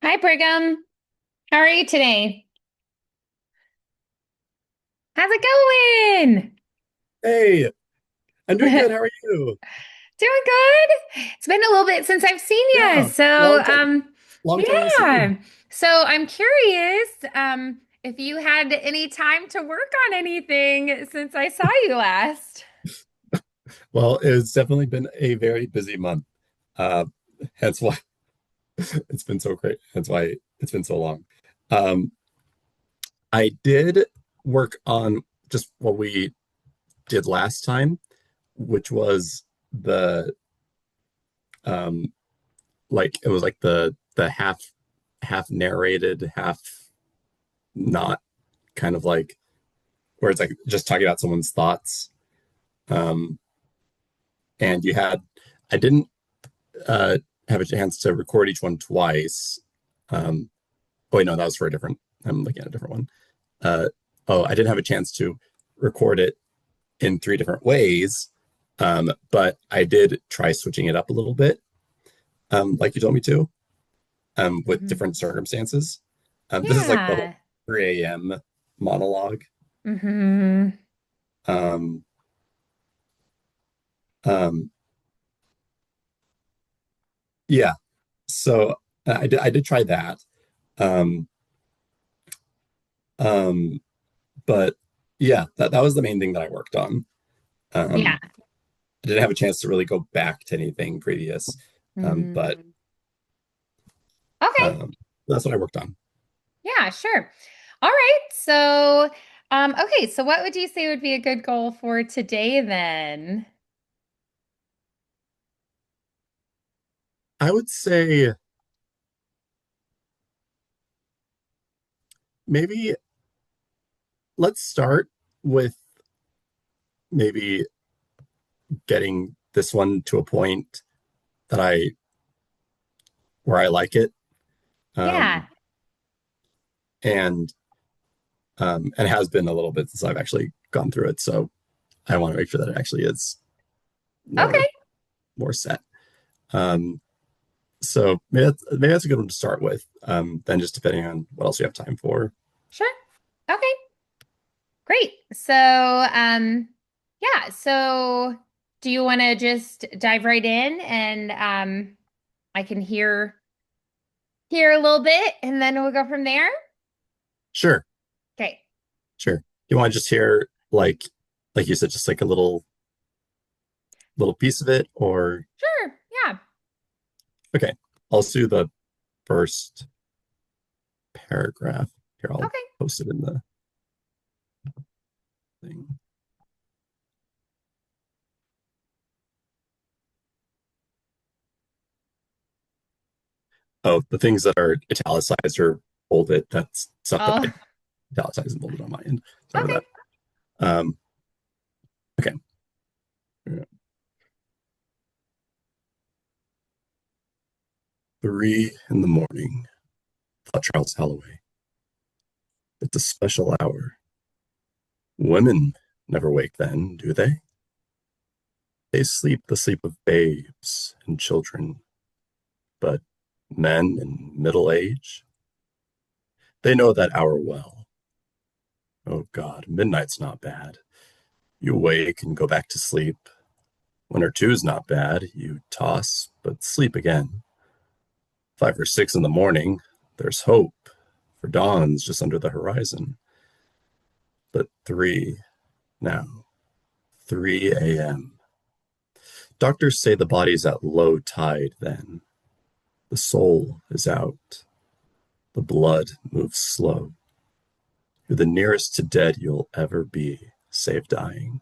Hi, Brigham. How are you today? How's it going? Hey, I'm doing good. How are you? Doing good. It's been a little bit since I've seen you. Yeah, long time no see. Yeah. So I'm curious, if you had any time to work on anything since I saw you last. Well, it's definitely been a very busy month. Uh, hence why it's been so great. Hence why it's been so long. Um, I did work on just what we did last time, which was the like it was like the half narrated, half not kind of like where it's like just talking about someone's thoughts. Um, and you had I didn't uh, have a chance to record each one twice. Um, oh, wait, no, that was for a different. I'm looking at a different one. Uh, oh, I didn't have a chance to record it in three different ways, but I did try switching it up a little bit, like you told me to, with Mhm. different circumstances. This is like the whole Yeah. 3 a.m. monologue. Hmm. Um, um, yeah, so I did try that. Um, um, but yeah, that was the main thing that I worked on. Yeah. I didn't have a chance to really go back to anything previous, but Hmm. Okay. um, that's what I worked on. Yeah, sure. All right. So, okay. So what would you say would be a good goal for today then? I would say maybe let's start with maybe getting this one to a point that I where I like it, Yeah. um, and and it has been a little bit since I've actually gone through it, so I want to make sure that it actually is more Okay. more set. Um, so maybe that's a good one to start with. Then just depending on what else you have time for. Sure. Okay. Great. So, yeah. So do you want to just dive right in and I can hear a little bit and then we'll go from there? Sure, Okay. sure. You want to just hear like you said, just like a little piece of it, or Sure. Yeah. okay, I'll do the first paragraph. Here, I'll Okay. post it in the thing. Oh, the things that are italicized or bolded, that's stuff that I Oh, italicized and bolded on my end. Sorry okay. about that. Okay. 3 in the morning, thought Charles Holloway. It's a special hour. Women never wake then, do they? They sleep the sleep of babes and children, but men in middle age, they know that hour well. Oh God, midnight's not bad. You wake and go back to sleep. 1 or 2's not bad. You toss, but sleep again. 5 or 6 in the morning, there's hope, for dawn's just under the horizon. But three, now, 3 a.m. Doctors say the body's at low tide then. The soul is out. The blood moves slow. You're the nearest to dead you'll ever be, save dying.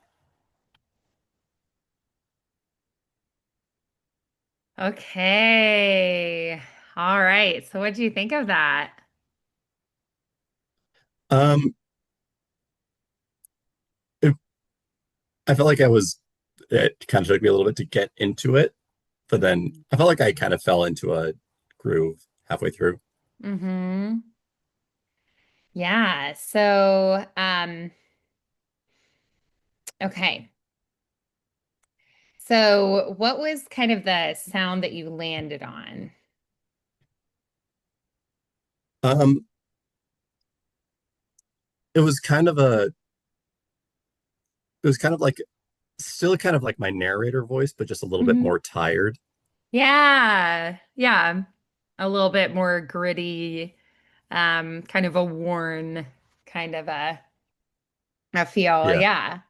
Okay. All right. So what do you think of that? Um, it, I felt like it kind of took me a little bit to get into it, but then I felt like I kind of fell into a groove halfway through. Mm-hmm. Yeah. So, okay. So what was kind of the sound that you landed on? Um, it was kind of a, it was kind of like still kind of like my narrator voice, but just a little bit Hmm. more tired. Yeah. Yeah. A little bit more gritty, kind of a worn kind of a feel. Yeah, Yeah. yeah.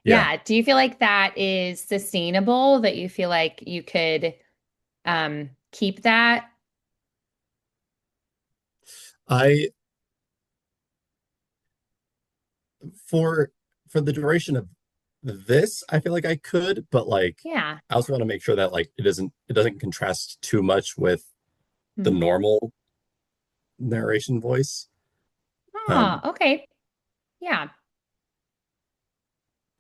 Yeah. Do you feel like that is sustainable, that you feel like you could keep that? I for for the duration of this, I feel like I could, but like Yeah. I also want to make sure that like it doesn't contrast too much with the Hmm. normal narration voice. Oh, okay. Yeah.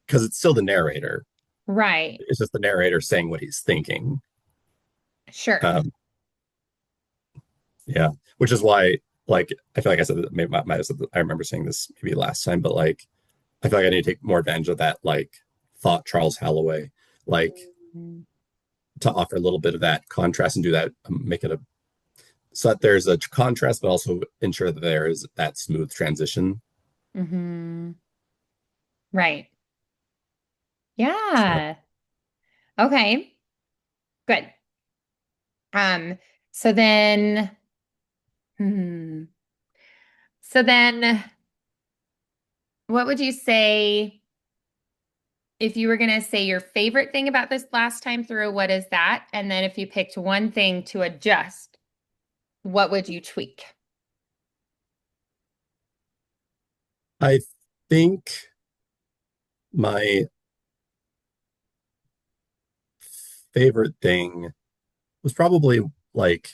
Because it's still the narrator. Right. It's just the narrator saying what he's thinking. Sure. Um, yeah, which is why like I feel like I said that maybe might have said that, I remember saying this maybe last time, but like I feel like I need to take more advantage of that like thought Charles Halloway, like Mm-hmm. to offer a little bit of that contrast and do that, make it a so that there's a contrast, but also ensure that there is that smooth transition. Mm-hmm. Right. So Yeah. Okay. Good. Um, so then, hmm. So then what would you say if you were going to say your favorite thing about this last time through, what is that? And then if you picked one thing to adjust, what would you tweak? I think my favorite thing was probably like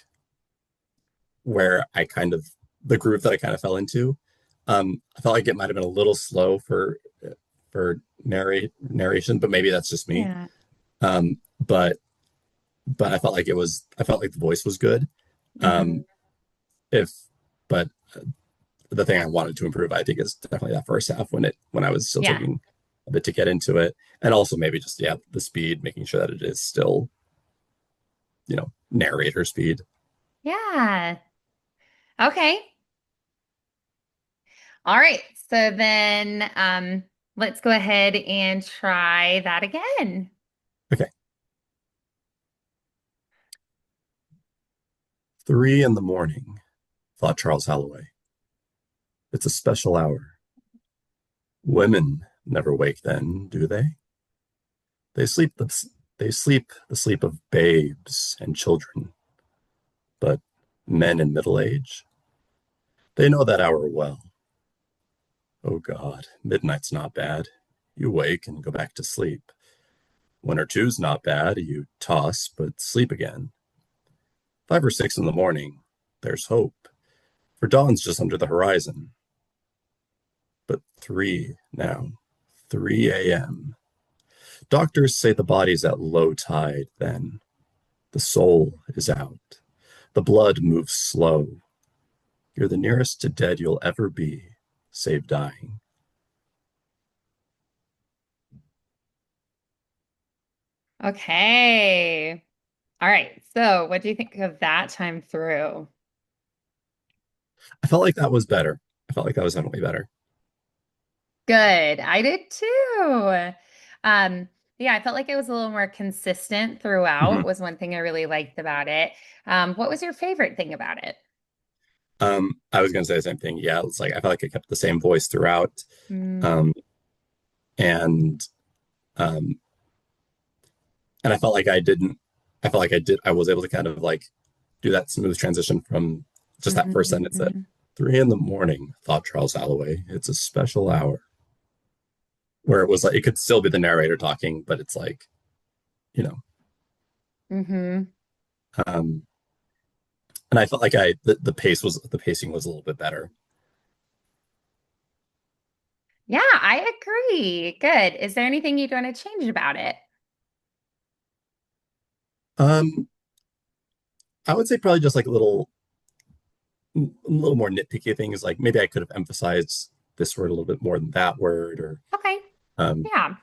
where I kind of the groove that I kind of fell into. I felt like it might have been a little slow for narration, but maybe that's just me. Yeah. Um, but I felt like the voice was good. Hmm. Um, if but the thing I wanted to improve, I think, is definitely that first half when I was still Yeah. taking a bit to get into it, and also maybe just yeah the speed, making sure that it is still narrator speed. Yeah. Okay. All right. So then let's go ahead and try that again. Okay, 3 in the morning, thought Charles Halloway. It's a special hour. Women never wake then, do they? They sleep they sleep the sleep of babes and children, but men in middle age, they know that hour well. Oh God, midnight's not bad. You wake and go back to sleep. 1 or 2's not bad. You toss, but sleep again. 5 or 6 in the morning, there's hope, for dawn's just under the horizon. But 3 now, 3 a.m. Doctors say the body's at low tide then. The soul is out. The blood moves slow. You're the nearest to dead you'll ever be, save dying. Okay. All right. So what do you think of that time through? I felt like that was better. I felt like that was definitely better. Good. I did too. Um, yeah, I felt like it was a little more consistent Mm-hmm. throughout, was one thing I really liked about it. What was your favorite thing about it? I was gonna say the same thing. Yeah, it's like I felt like I kept the same voice throughout. Mm, Um, and um, and I felt like I didn't. I felt like I did. I was able to kind of like do that smooth transition from just that first sentence that mhm, 3 in the morning, thought Charles Alloway. It's a special hour. Where it was like it could still be the narrator talking, but it's like, you know, mhm. um, and I felt like the pacing was a little bit better. Yeah, I agree. Good. Is there anything you'd want to change about it? Um, I would say probably just like a little more nitpicky things. Like maybe I could have emphasized this word a little bit more than that word, or Okay. um, Yeah.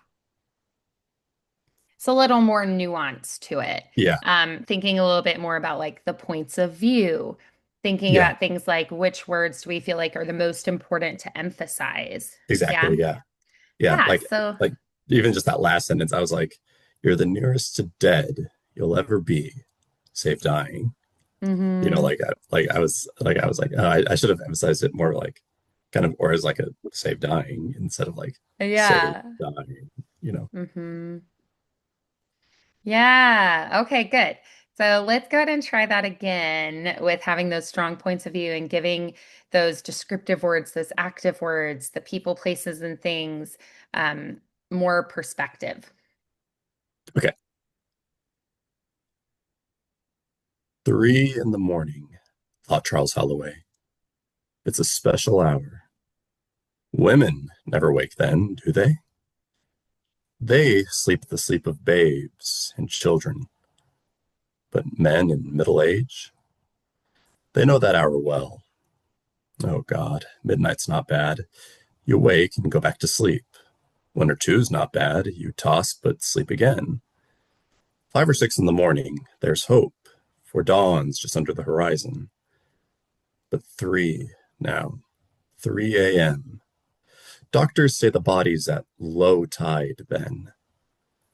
It's a little more nuance to it. yeah, Thinking a little bit more about like the points of view. thinking Yeah, about things like which words do we feel like are the most important to emphasize. Yeah. exactly. Yeah. Yeah. Yeah. So, Like even just that last sentence, I was like, you're the nearest to dead you'll ever be, save dying. hmm, I was like, I should have emphasized it more like kind of, or as like a save dying instead of like save yeah. dying, you know. Hmm. Yeah. Okay, good. So let's go ahead and try that again with having those strong points of view and giving those descriptive words, those active words, the people, places, and things um, more perspective. Okay. 3 in the morning, thought Charles Holloway. It's a special hour. Women never wake then, do they? They sleep the sleep of babes and children, but men in middle age, they know that hour well. Oh God, midnight's not bad. You wake and go back to sleep. 1 or 2's not bad. You toss but sleep again. 5 or 6 in the morning, there's hope, for dawn's just under the horizon. But 3 now, 3 a.m. Doctors say the body's at low tide then.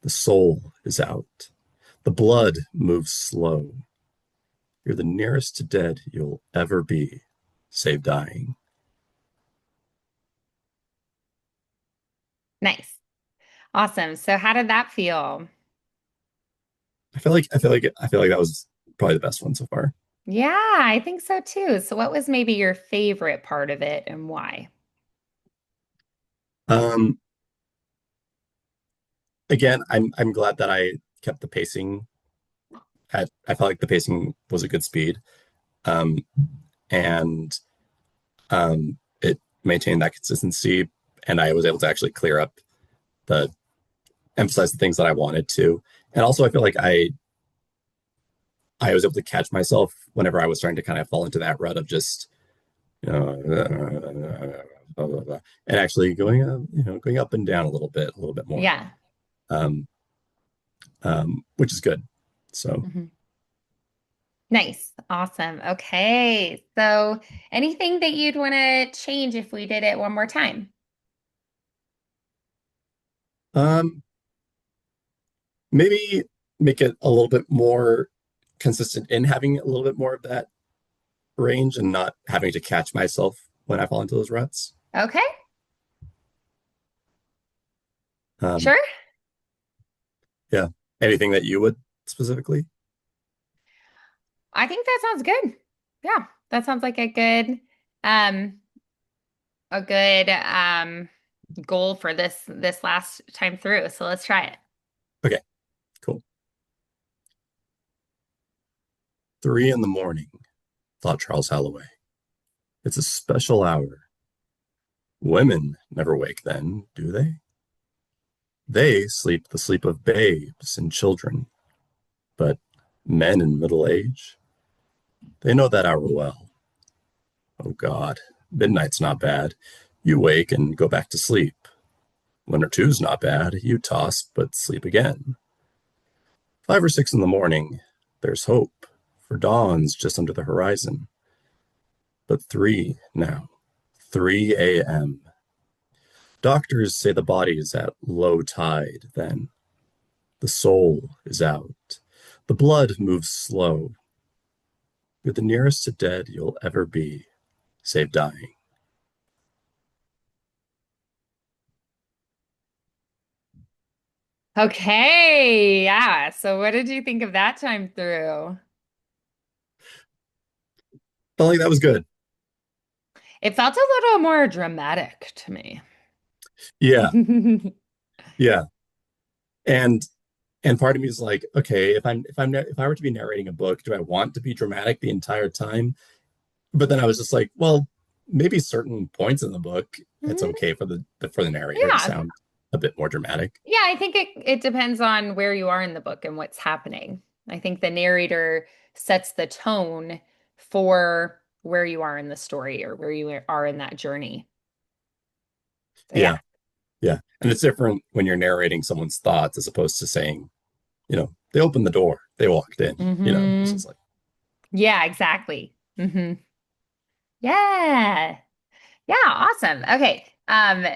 The soul is out. The blood moves slow. You're the nearest to dead you'll ever be, save dying. Nice. Awesome. So how did that feel? I feel like that was probably the best one so far. Yeah, I think so too. So what was maybe your favorite part of it and why? Um, Again, I'm glad that I kept the pacing at I felt like the pacing was a good speed. Um, and it maintained that consistency, and I was able to actually clear up the emphasize the things that I wanted to. And also I feel like I was able to catch myself whenever I was starting to kind of fall into that rut of just you know blah, blah, blah, and actually going going up and down a little bit more, Yeah. um, which is good. So Mhm. Nice. Awesome. Okay. So anything that you'd want to change if we did it one more time? um, maybe make it a little bit more consistent in having a little bit more of that range and not having to catch myself when I fall into those ruts. Okay. Um, Sure. yeah. Anything that you would specifically? I think that sounds good. Yeah. That sounds like um a good goal for this last time through. So let's try it. Okay, cool. 3 in the morning, thought Charles Holloway. It's a special hour. Women never wake then, do they? They sleep the sleep of babes and children, but men in middle age, they know that hour well. Oh God, midnight's not bad. You wake and go back to sleep. 1 or 2's not bad. You toss but sleep again. 5 or 6 in the morning, there's hope, for dawn's just under the horizon. But 3 now, 3 a.m. Doctors say the body is at low tide then. The soul is out. The blood moves slow. You're the nearest to dead you'll ever be, save dying. Okay. Yeah. So what did you think of that time through? Felt like that was good. It felt a little more dramatic to me. Yeah, yeah. And part of me is like, okay, if I were to be narrating a book, do I want to be dramatic the entire time? But then I was just like, well, maybe certain points in the book, it's Mhm. okay for the narrator to Yeah. sound a bit more dramatic. Yeah, I think it depends on where you are in the book and what's happening. I think the narrator sets the tone for where you are in the story or where you are in that journey. So yeah. Yeah, yeah. And it's different when you're narrating someone's thoughts as opposed to saying, they opened the door, they walked in, it's Hmm. just like, Yeah, exactly. Hmm. Yeah. Yeah, awesome. Okay.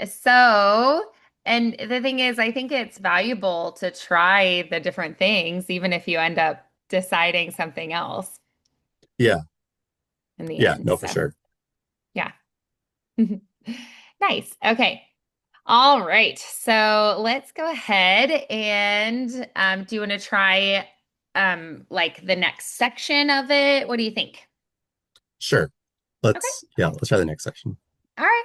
So, and the thing is, I think it's valuable to try the different things, even if you end up deciding something else Yeah, in the yeah, end. no, for So, sure. yeah. Nice. Okay. All right. So let's go ahead and do you want to try like the next section of it? What do you think? Sure. Okay. Let's try the next section. All right.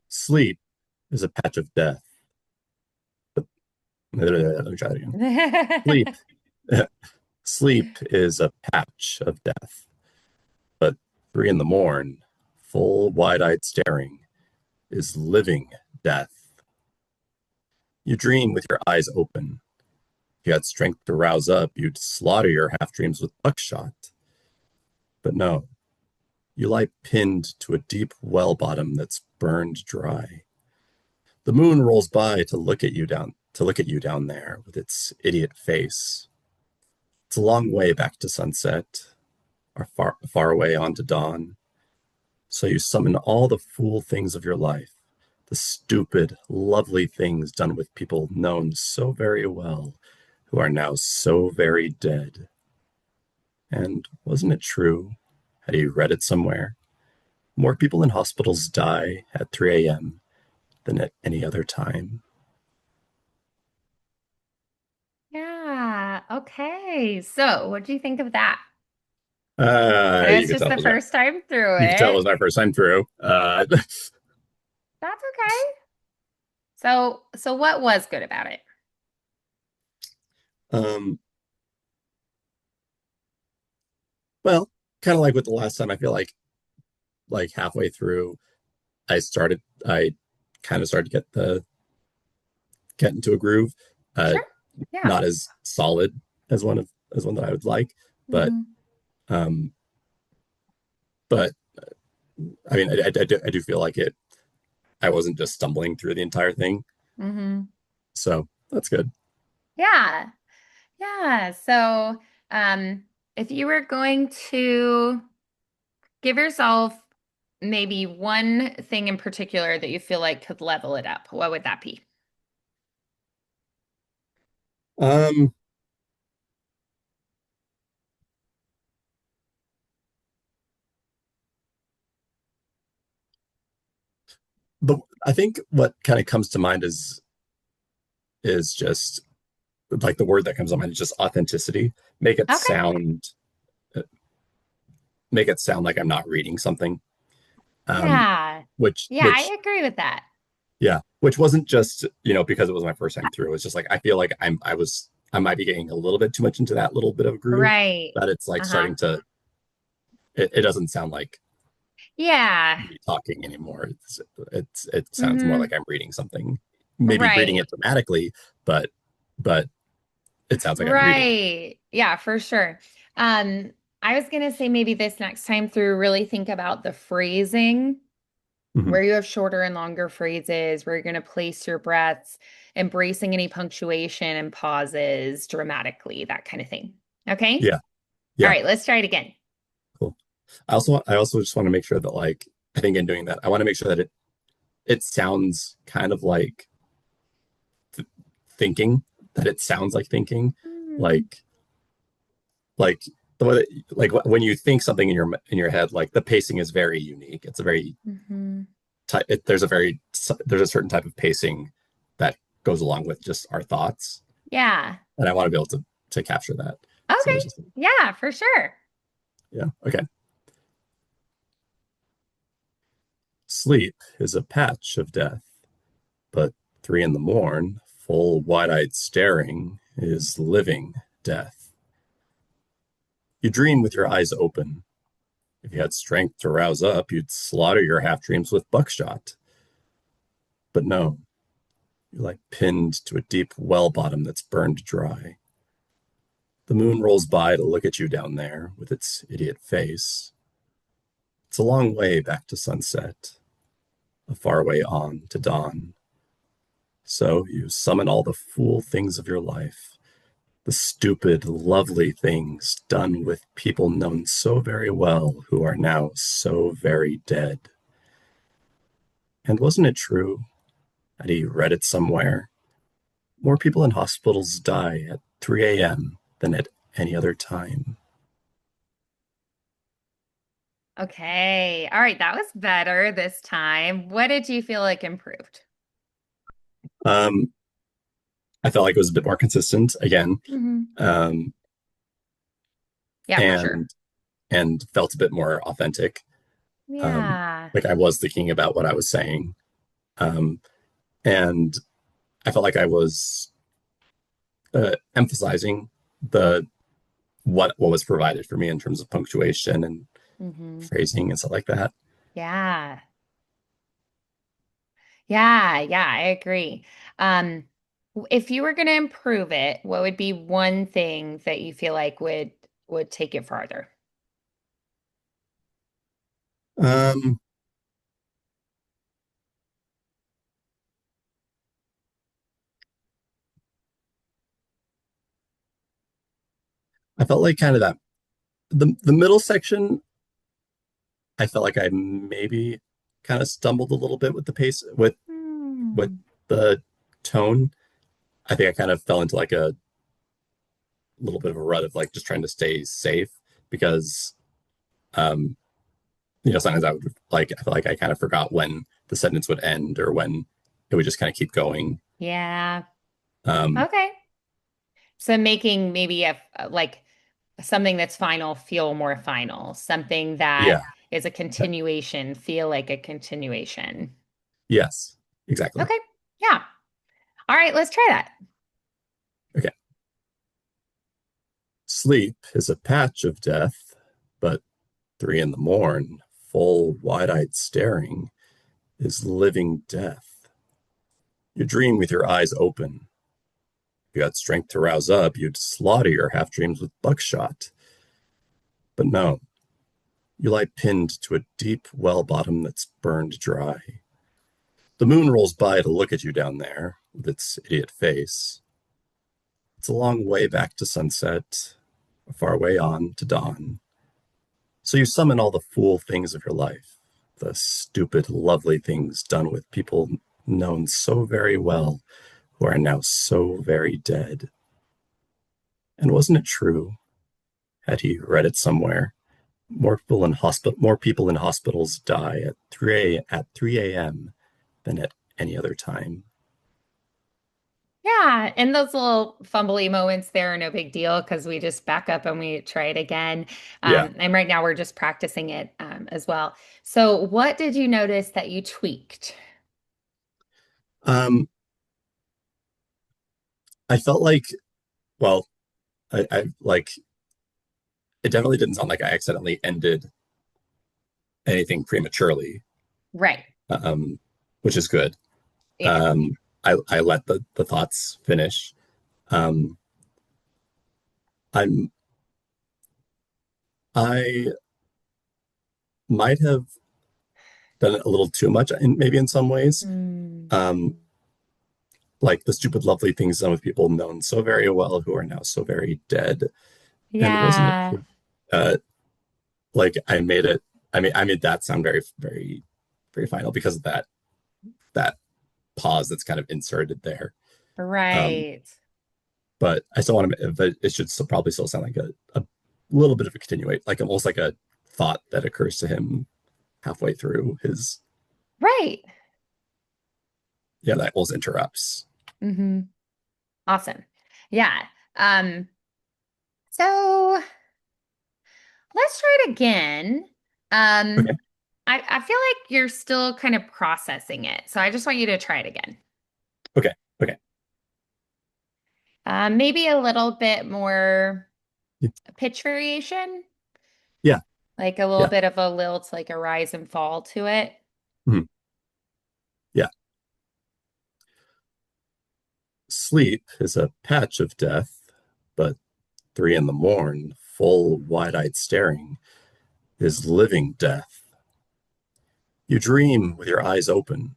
Sleep is a patch of death. Let me try that again. Sleep. Sleep is a patch of death, but 3 in the morn, full wide-eyed staring, is living death. You dream with your eyes open. If you had strength to rouse up, you'd slaughter your half dreams with buckshot. But no, you lie pinned to a deep well bottom that's burned dry. The moon rolls by to look at you down there with its idiot face. It's a long way back to sunset, or far away on to dawn. So you summon all the fool things of your life, the stupid, lovely things done with people known so very well, who are now so very dead. And wasn't it true? Had you read it somewhere? More people in hospitals die at 3 a.m. than at any other time. Yeah. Okay. So, what do you think of that? I know You it's could just tell it the was my, first time through you could tell it it. was my first time through. That's okay. So what was good about it? um, well, kind of like with the last time, I feel like halfway through, I kind of started to get into a groove. Uh, Sure. Yeah. Not as solid as one that I would like, but Hmm. um, but I mean, I do feel like it. I wasn't just stumbling through the entire thing, Hmm. so that's good. Yeah. Yeah. So, if you were going to give yourself maybe one thing in particular that you feel like could level it up, what would that be? Um, the I think what kind of comes to mind is just like the word that comes to mind is just authenticity. Make it Okay. sound make it sound like I'm not reading something. Um, Yeah. Yeah, which I agree with that. yeah, which wasn't just because it was my first time through. It's just like I feel like I might be getting a little bit too much into that little bit of groove Right. that it's like Uh-huh. starting to it doesn't sound like Yeah. me talking anymore. It sounds more Hmm. like I'm reading something, maybe reading Right. it dramatically, but but it sounds like I'm reading it. Right. Yeah, for sure. Um, I was gonna say maybe this next time through, really think about the phrasing, Mhm. where you have shorter and longer phrases, where you're gonna place your breaths, embracing any punctuation and pauses dramatically, that kind of thing. Okay? Yeah, All yeah, right, let's try it again. cool. I also just want to make sure that like I think in doing that, I want to make sure that it sounds kind of like thinking, that it sounds like thinking, Hmm. like like the way that, like when you think something in your head, like the pacing is very unique. It's a very Hmm. there's a certain type of pacing that goes along with just our thoughts, Yeah. and I want to be able to capture that. So Okay. it's just Yeah, for sure. yeah, okay. Sleep is a patch of death, but 3 in the morn, full wide-eyed staring, is living death. You dream with your eyes open. If you had strength to rouse up, you'd slaughter your half dreams with buckshot. But no, you're like pinned to a deep well bottom that's burned dry. The moon rolls by to look at you down there with its idiot face. It's a long way back to sunset, a far way on to dawn. So you summon all the fool things of your life, the stupid, lovely things done with people known so very well who are now so very dead. And wasn't it true? Had he read it somewhere? More people in hospitals die at 3 a.m. than at any other time. Okay. All right. That was better this time. What did you feel like improved? Um, I felt like it was a bit more consistent again, Hmm. um, Yeah, for sure. and felt a bit more authentic. Yeah. Like I was thinking about what I was saying, um, and I felt like I was emphasizing the what was provided for me in terms of punctuation and Hmm. phrasing and stuff like that. Yeah. Yeah, I agree. Um, if you were going to improve it, what would be one thing that you feel like would take it farther? Um, I felt like kind of that the middle section. I felt like I maybe kind of stumbled a little bit with the pace with Hmm. the tone. I think I kind of fell into like a little bit of a rut of like just trying to stay safe because um sometimes I would like I feel like I kind of forgot when the sentence would end or when it would just kind of keep going. Yeah. Um Okay. So making maybe like something that's final feel more final, something that yeah. is a continuation feel like a continuation. Yes, exactly. Okay. Yeah. All right, let's try that. Okay. Sleep is a patch of death, but 3 in the morn, full wide-eyed staring, is living death. You dream with your eyes open. If you had strength to rouse up, you'd slaughter your half dreams with buckshot. But no, you lie pinned to a deep well bottom that's burned dry. The moon rolls by to look at you down there with its idiot face. It's a long way back to sunset, a far way on to dawn. So you summon all the fool things of your life, the stupid, lovely things done with people known so very well who are now so very dead. And wasn't it true? Had he read it somewhere? More people in hospitals die at 3 a.m. than at any other time. Yeah, and those little fumbly moments there are no big deal because we just back up and we try it again. Yeah. And right now we're just practicing it as well. So, what did you notice that you tweaked? Um, I felt like, well, I like it definitely didn't sound like I accidentally ended anything prematurely, Right. um, which is good. Yeah. Um, I let the thoughts finish. Um, I'm I might have done it a little too much maybe in some ways. Mm. Um, like the stupid, lovely things done with people known so very well who are now so very dead. And wasn't it Yeah. true? Uh, like I made it. I made that sound very, very, very final because of that pause that's kind of inserted there. Um, Right. but I still want to. But it should still, probably still sound like a little bit of a continuate, like almost like a thought that occurs to him halfway through his. Right. Yeah, that almost interrupts. Hmm. Awesome. Yeah. Um, so let's try it again. Okay, I feel like you're still kind of processing it. So I just want you to try it again. okay, okay. Maybe a little bit more pitch variation, Yeah, like a little yeah, bit of a lilt, like a rise and fall to it. mhm, yeah. Sleep is a patch of death, but 3 in the morn, full wide-eyed staring, is living death. You dream with your eyes open.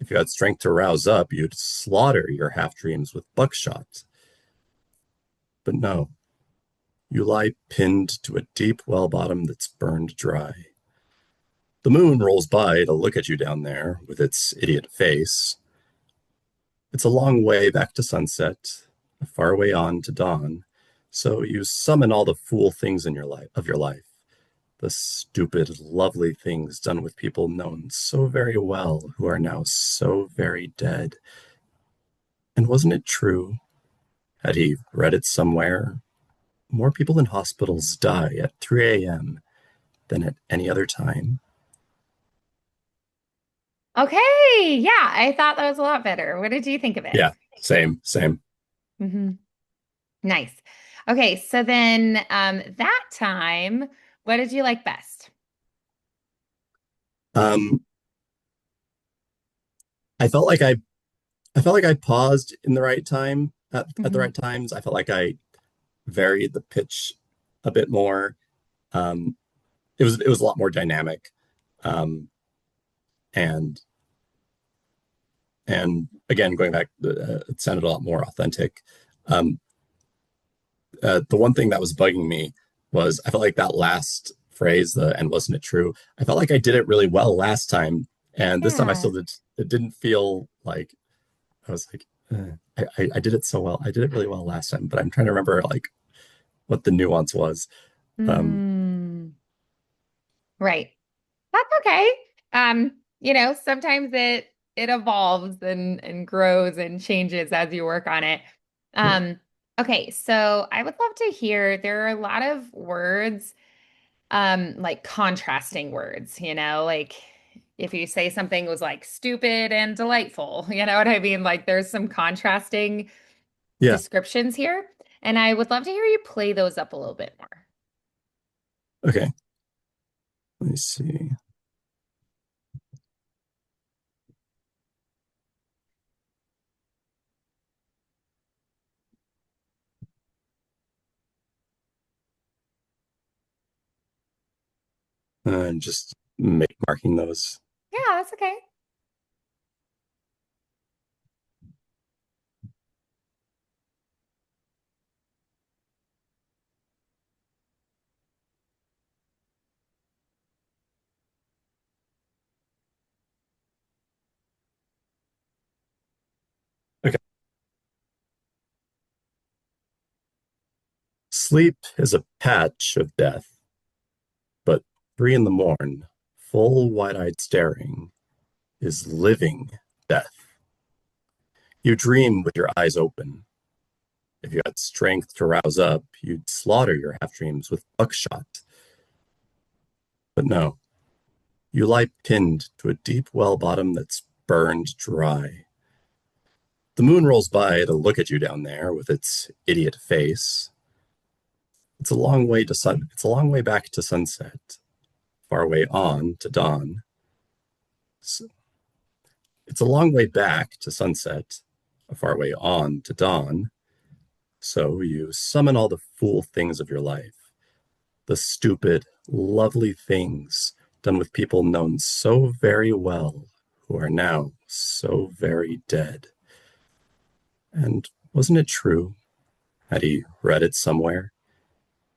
If you had strength to rouse up, you'd slaughter your half dreams with buckshot. But no, you lie pinned to a deep well bottom that's burned dry. The moon rolls by to look at you down there with its idiot face. It's a long way back to sunset, a far way on to dawn. So you summon all the fool things in your life, the stupid, lovely things done with people known so very well who are now so very dead. And wasn't it true? Had he read it somewhere? More people in hospitals die at 3 a.m. than at any other time. Okay. Yeah, I thought that was a lot better. What did you think of it? Yeah, same, same. Hmm. Nice. Okay, so then that time, what did you like best? Um, I felt like I felt like I paused in the right time at the Hmm. right times. I felt like I varied the pitch a bit more. Um, it was a lot more dynamic, um, and and again going back, it sounded a lot more authentic. Um, the one thing that was bugging me was I felt like that last phrase, the "and wasn't it true?" I felt like I did it really well last time, and this time I Yeah. still did. It didn't feel like I was like, I did it so well. I did it really well last time, but I'm trying to remember like what the nuance was. Um, Mm, right. That's okay. Sometimes it evolves and grows and changes as you work on it. yeah, Um, okay, so I would love to hear there are a lot of words, like contrasting words, like if you say something was like stupid and delightful, you know what I mean? Like there's some contrasting yeah. descriptions here, and I would love to hear you play those up a little bit more. Okay, let me see. Just make marking those. Yeah, that's okay. Okay. Sleep is a patch of death, but 3 in the morn, full wide-eyed staring, is living death. You dream with your eyes open. If you had strength to rouse up, you'd slaughter your half dreams with buckshot. But no, you lie pinned to a deep well bottom that's burned dry. The moon rolls by to look at you down there with its idiot face. It's a long way back to sunset, far way on to dawn. It's a long way back to sunset, a far way on to dawn. So you summon all the fool things of your life, the stupid, lovely things done with people known so very well who are now so very dead. And wasn't it true? Had he read it somewhere?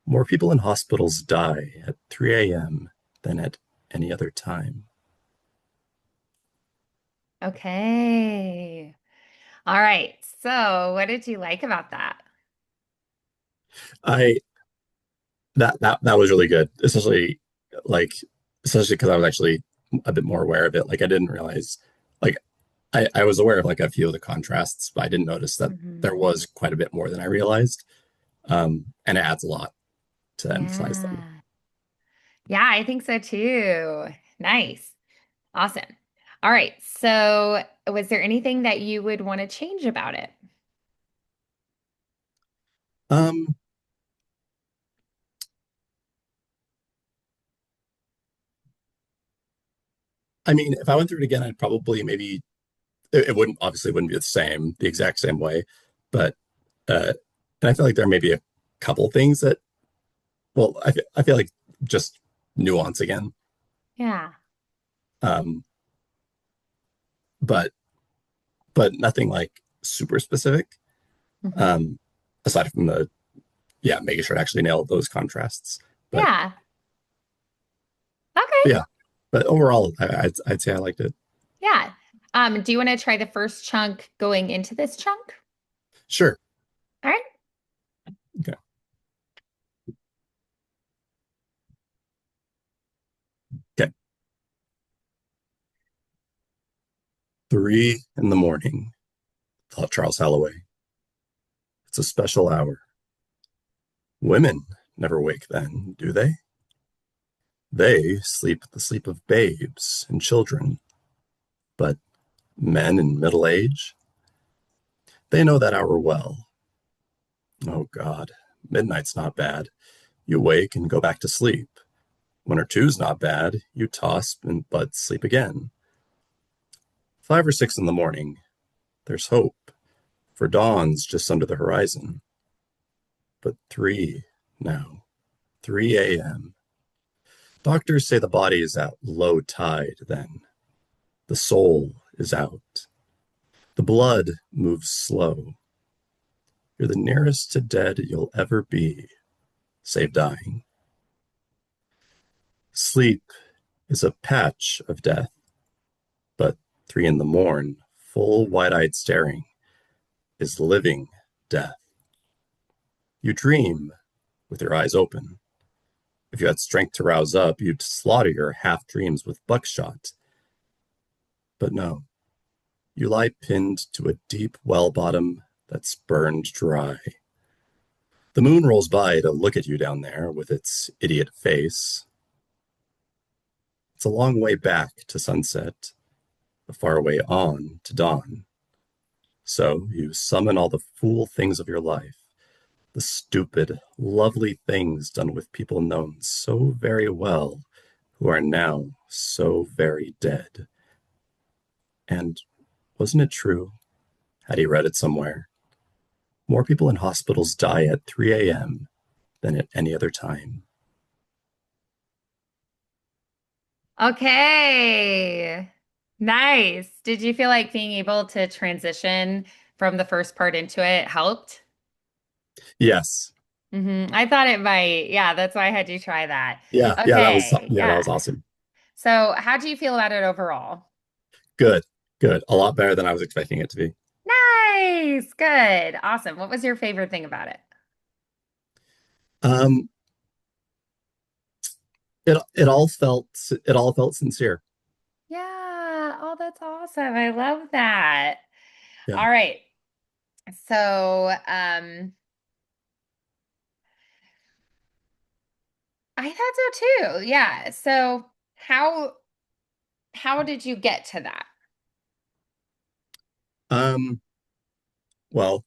More people in hospitals die at 3 a.m. than at any other time. Okay. All right. So, what did you like about that? I that was really good, like especially because I was actually a bit more aware of it. Like I didn't realize, like I was aware of like a few of the contrasts, but I didn't notice that there Hmm. was quite a bit more than I realized. And it adds a lot to emphasize them. Yeah. Yeah, I think so too. Nice. Awesome. All right. So, was there anything that you would want to change about it? Um, I mean, if I went through it again, I'd probably maybe it wouldn't obviously wouldn't be the exact same way, but uh, and I feel like there may be a couple things that I feel like just nuance again. Yeah. Um, but but nothing like super specific. Hmm. Um, aside from the yeah, making sure to actually nail those contrasts. But, Yeah. Okay. but yeah, but overall, I'd say I liked it. Yeah. Do you want to try the first chunk going into this chunk? Sure. All right. Okay. Okay. 3 in the morning, thought Charles Halloway. It's a special hour. Women never wake then, do they? They sleep the sleep of babes and children, but men in middle age, they know that hour well. Oh God, midnight's not bad. You wake and go back to sleep. 1 or 2's not bad. You toss and but sleep again. 5 or 6 in the morning, there's hope, for dawn's just under the horizon. But 3 now, 3 a.m. Doctors say the body is at low tide then. The soul is out. The blood moves slow. You're the nearest to dead you'll ever be, save dying. Sleep is a patch of death, but 3 in the morn, full wide-eyed staring, is living death. You dream with your eyes open. If you had strength to rouse up, you'd slaughter your half dreams with buckshot. But no, you lie pinned to a deep well bottom that's burned dry. The moon rolls by to look at you down there with its idiot face. It's a long way back to sunset, a far way on to dawn. So you summon all the fool things of your life, the stupid, lovely things done with people known so very well, who are now so very dead. And wasn't it true? Had he read it somewhere? More people in hospitals die at 3 a.m. than at any other time. Okay. Nice. Did you feel like being able to transition from the first part into it helped? Yes. I thought it might. Yeah, that's why I had you try that. Yeah, Okay. that Yeah. was awesome. So, how do you feel about it overall? Good. Good. A lot better than I was expecting it to be. Nice. Good. Awesome. What was your favorite thing about it? Um it all felt sincere. Yeah. Oh, that's awesome. I love that. Yeah. All right. So, I thought so too. Yeah. So, how did you get to that? Um well,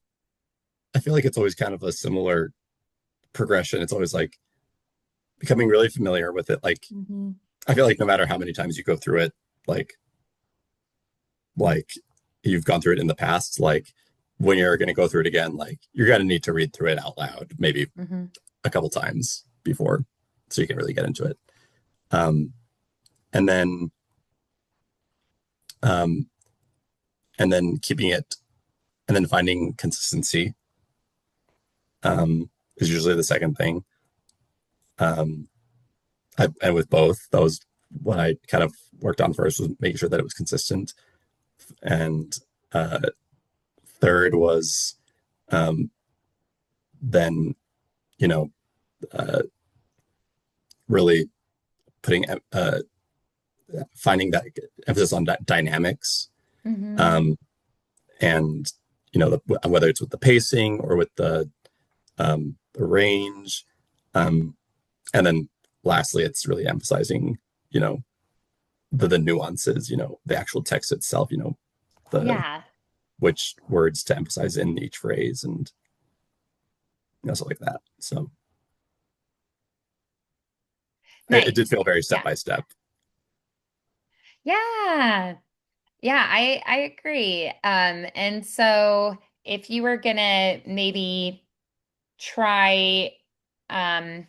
I feel like it's always kind of a similar progression. It's always like becoming really familiar with it. Like Hmm. I feel like no matter how many times you go through it, like like you've gone through it in the past, like when you're going to go through it again, like you're going to need to read through it out loud, maybe Hmm. a couple times before, so you can really get into it. Um, and then, um, and then keeping it, and then finding consistency is usually the second thing. Um, and with both, that was what I kind of worked on first was making sure that it was consistent. And uh, third was um, then, you know, uh, really putting finding that emphasis on dynamics Hmm. um, and whether it's with the pacing or with the range, um, and then lastly, it's really emphasizing you know the nuances, the actual text itself, the Yeah. which words to emphasize in each phrase and stuff like that. So it did Nice. feel very step Yeah. by step. Yeah. Yeah, I agree. And so if you were gonna maybe try, um,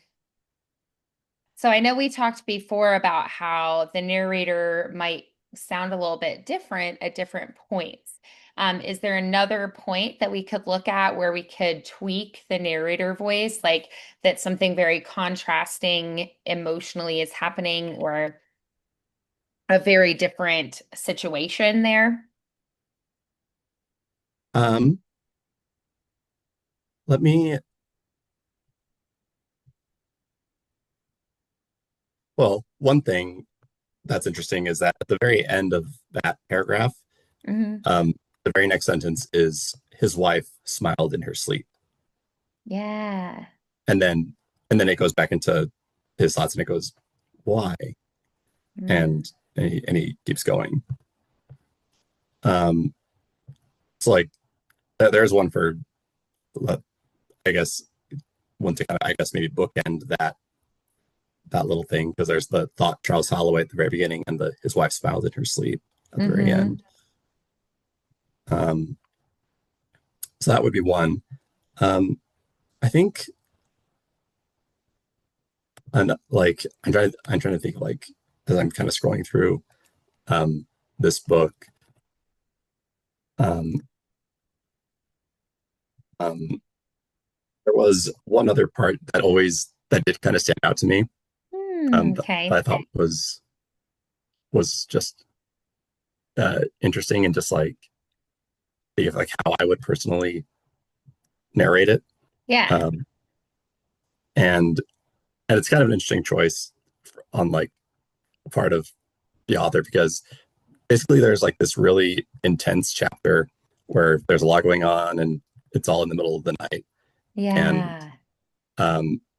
so I know we talked before about how the narrator might sound a little bit different at different points. Is there another point that we could look at where we could tweak the narrator voice, like that something very contrasting emotionally is happening or a very different situation there? Um, let me, well, one thing that's interesting is that at the very end of that paragraph, Hmm. the very next sentence is his wife smiled in her sleep. Yeah. And then it goes back into his thoughts and it goes, why? Mm. And he keeps going. Um, it's like there's one for I guess one to kind of I guess maybe bookend that little thing because there's the thought Charles Holloway at the very beginning and the his wife smiled in her sleep at the very Hmm. end. Um, so that would be one. Um, I think and like I'm trying to think like as I'm kind of scrolling through um, this book. Um, um, there was one other part that did kind of stand out to me. That Okay. I thought was just interesting and just like think of like how I would personally narrate it. Yeah. Um, and and it's kind of an interesting choice on like part of the author because basically there's like this really intense chapter where there's a lot going on and it's all in the middle of the night and Yeah.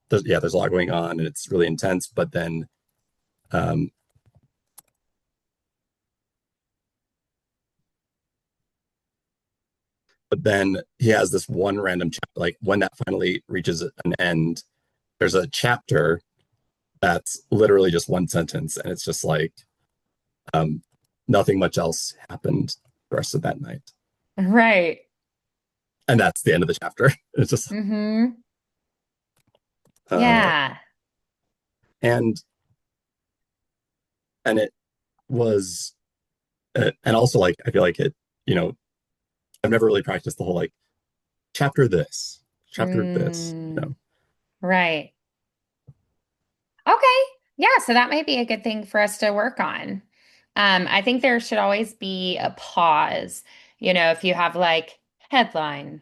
there's a lot going on and it's really intense um, but then he has this one random chapter like when that finally reaches an end there's a chapter that's literally just one sentence and it's just like um, nothing much else happened the rest of that night Right. and that's the end of the chapter. It's just Hmm. uh, Yeah. and and it was and also like I feel like it you know I've never really practiced the whole like chapter this chapter this Mm. Right. Okay. Yeah, so that might be a good thing for us to work on. I think there should always be a pause. If you have like headline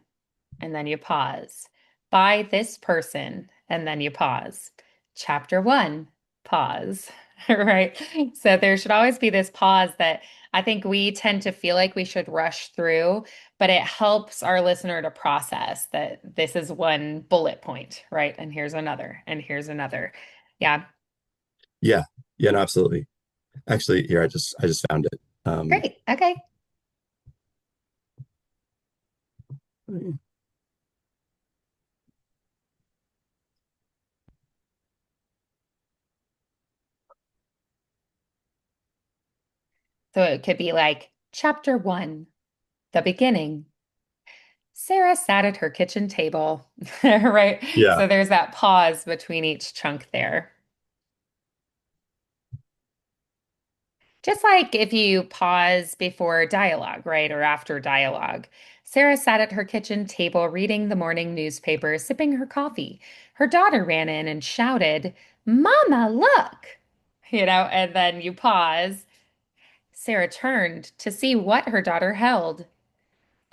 and then you pause, by this person, and then you pause. Chapter one, pause. Right. So there should always be this pause that I think we tend to feel like we should rush through, but it helps our listener to process that this is one bullet point, right? And here's another, and here's another. Yeah. yeah yeah no absolutely actually here I just found it Great. Okay. So it could be like chapter one, the beginning. Sarah sat at her kitchen table, right? yeah So there's that pause between each chunk there. Just like if you pause before dialogue, right? Or after dialogue. Sarah sat at her kitchen table reading the morning newspaper, sipping her coffee. Her daughter ran in and shouted, Mama, look! And then you pause. Sarah turned to see what her daughter held.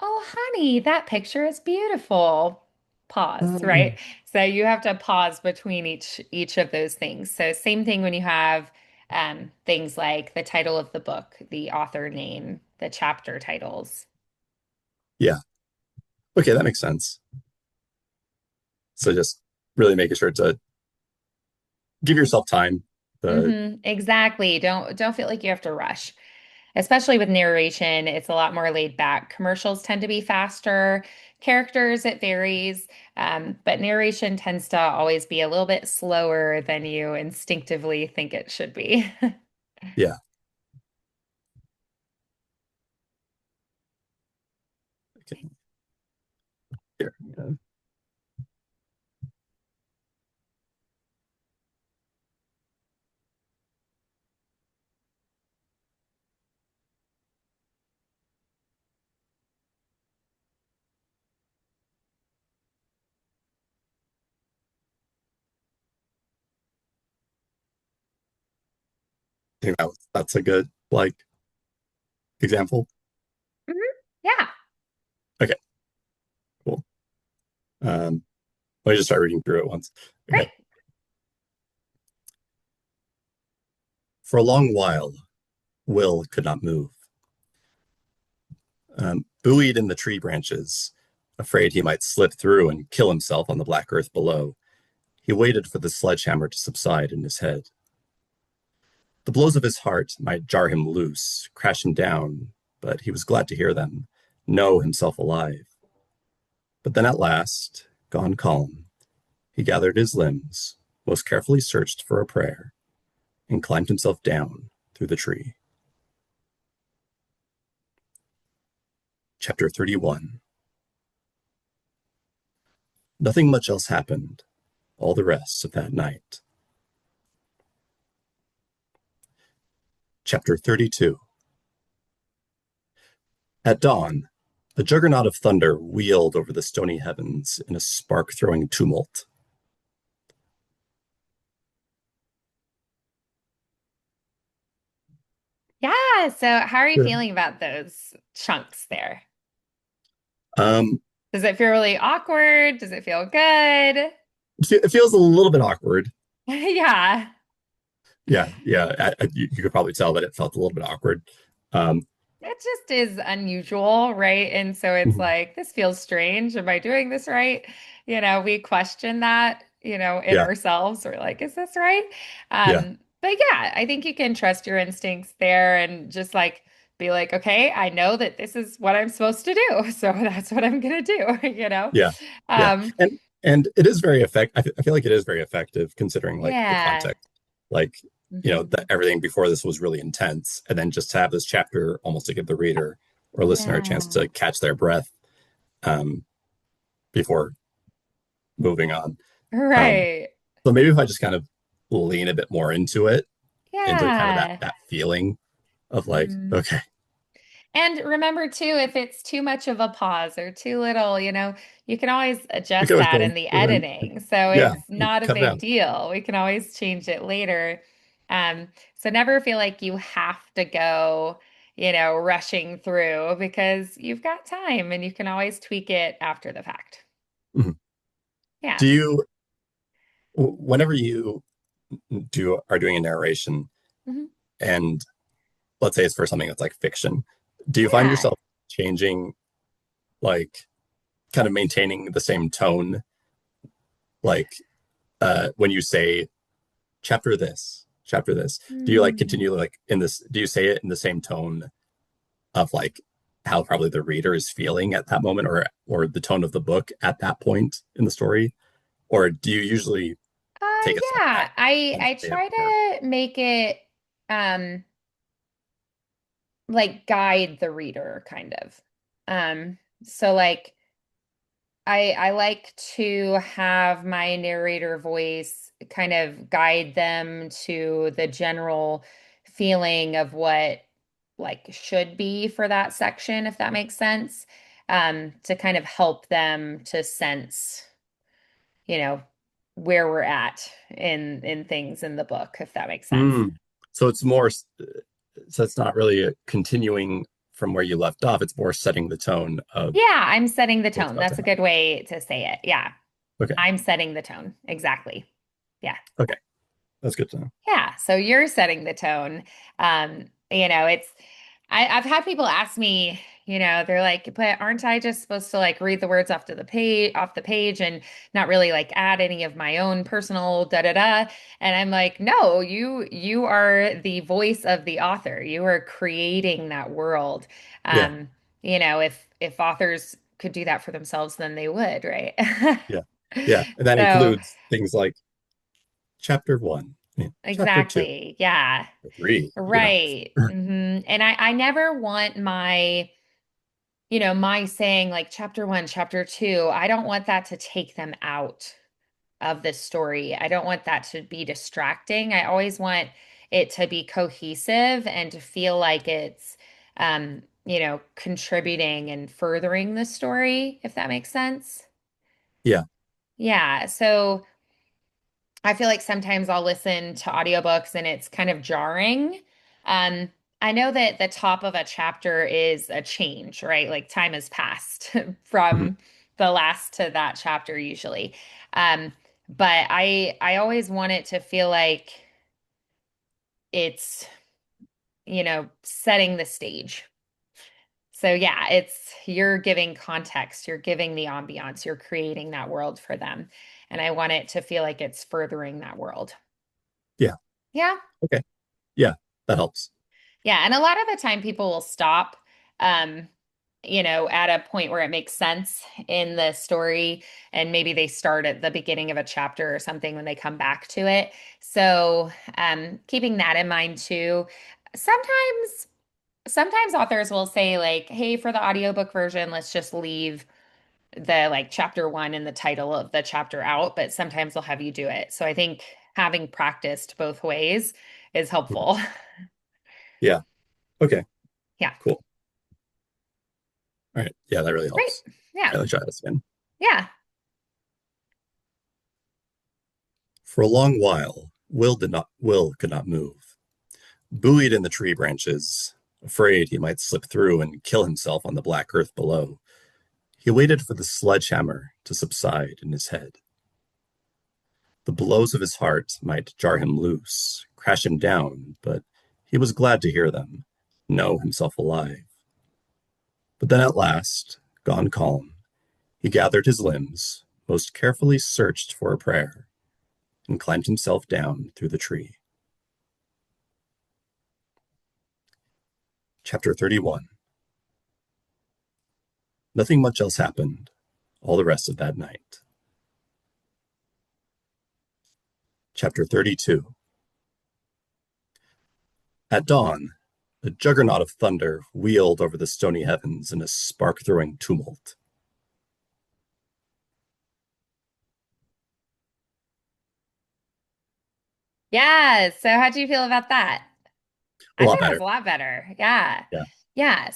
Oh, honey, that picture is beautiful. Pause, um, right? So you have to pause between each of those things. So same thing when you have things like the title of the book, the author name, the chapter titles. yeah okay that makes sense so just really making sure to give yourself time to Exactly. Don't feel like you have to rush. Especially with narration, it's a lot more laid back. Commercials tend to be faster. Characters, it varies. But narration tends to always be a little bit slower than you instinctively think it should be. yeah okay here yeah. think that's a good like example. Mhm. Yeah, Okay, cool. Let me just start reading through it once. great. Okay. For a long while, Will could not move. Buoyed in the tree branches, afraid he might slip through and kill himself on the black earth below, he waited for the sledgehammer to subside in his head. The blows of his heart might jar him loose, crash him down, but he was glad to hear them, know himself alive. But then at last, gone calm, he gathered his limbs, most carefully searched for a prayer, and climbed himself down through the tree. Chapter 31. Nothing much else happened all the rest of that night. Chapter 32. At dawn, a juggernaut of thunder wheeled over the stony heavens in a spark throwing tumult. Yeah, so how are you Yeah. feeling about those chunks there? Um, Does it feel really awkward? Does it feel good? it feels a little bit awkward. Yeah. Yeah, yeah. You could probably tell that it felt a little bit awkward. Um, It just is unusual, right? And so it's mhm. like, this feels strange. Am I doing this right? We question that, in Yeah, ourselves. We're like, is this right? yeah, But yeah, I think you can trust your instincts there and just like be like, okay, I know that this is what I'm supposed to do. So that's what I'm gonna do. yeah, yeah. Um, And it is very effective. I feel like it is very effective considering like the yeah. context. Like, Hmm. that everything before this was really intense, and then just to have this chapter almost to give the reader or listener a chance Yeah. to catch their breath um, before moving on. Um, Right. so maybe if I just kind of lean a bit more into it, into kind of that Yeah. that feeling of like, Mhm. okay, And remember too, if it's too much of a pause or too little, you can always we adjust can always that go, in the go ahead, editing. So yeah, it's not a cut it big out. deal. We can always change it later. So never feel like you have to go, rushing through because you've got time and you can always tweak it after the fact. Mhm. Yeah. Do you, whenever you are doing a narration, Mhm. and let's say it's for something that's like fiction, do you find Yeah. yourself changing, like, kind of maintaining the same tone, like when you say chapter this, do you like Hmm. continue like in this? Do you say it in the same tone of like how probably the reader is feeling at that moment, or the tone of the book at that point in the story, or do you usually take a step back Yeah. I and I say it try more? to make it um like guide the reader kind of. So like I like to have my narrator voice kind of guide them to the general feeling of what like should be for that section, if that makes sense. To kind of help them to sense, you know, where we're at in things in the book, if that makes sense. Mm. So it's more, so it's not really a continuing from where you left off. It's more setting the tone of Yeah, I'm setting the what's tone. about to That's a happen. good way to say it. Yeah, Okay. I'm setting the tone. Exactly. Yeah. Okay. That's good to know. Yeah, so you're setting the tone. It's I've had people ask me, they're like, but aren't I just supposed to like read the words off the page and not really like add any of my own personal da da da? And I'm like, no, you are the voice of the author. You are creating that world. Yeah. If authors could do that for themselves, then they would, right? Yeah. Yeah. And that So includes things like chapter one, chapter two, exactly. Yeah. three, Right. And I never want my saying like chapter one, chapter two, I don't want that to take them out of the story. I don't want that to be distracting. I always want it to be cohesive and to feel like it's, contributing and furthering the story, if that makes sense. Yeah. Yeah. So I feel like sometimes I'll listen to audiobooks and it's kind of jarring Um, I know that the top of a chapter is a change, right? Like time has passed Mhm. from the last to that chapter usually. Um, but I always want it to feel like it's, setting the stage. So yeah, it's you're giving context, you're giving the ambiance, you're creating that world for them. And I want it to feel like it's furthering that world. Yeah. Yeah. Okay. Yeah, that helps. Yeah, and a lot of the time people will stop um at a point where it makes sense in the story and maybe they start at the beginning of a chapter or something when they come back to it. So, keeping that in mind too. Sometimes sometimes authors will say like, "Hey, for the audiobook version, let's just leave the like chapter 1 and the title of the chapter out," but sometimes they'll have you do it. So I think having practiced both ways is Mhm. helpful. Yeah. Okay. Yeah. Cool. All right. Yeah, that really Great. helps. Yeah. All right, let's try this again. Yeah. For a long while, Will could not move. Buoyed in the tree branches, afraid he might slip through and kill himself on the black earth below, he waited for the sledgehammer to subside in his head. The blows of his heart might jar him loose, crash him down, but he was glad to hear them, know himself alive. But then at last, gone calm, he gathered his limbs, most carefully searched for a prayer, and climbed himself down through the tree. Chapter 31. Nothing much else happened all the rest of that night. Chapter 32. At dawn, a juggernaut of thunder wheeled over the stony heavens in a spark throwing tumult. Yeah. So how do you feel about that? A I lot think that's better. a lot better. Yeah. Yeah. Yeah.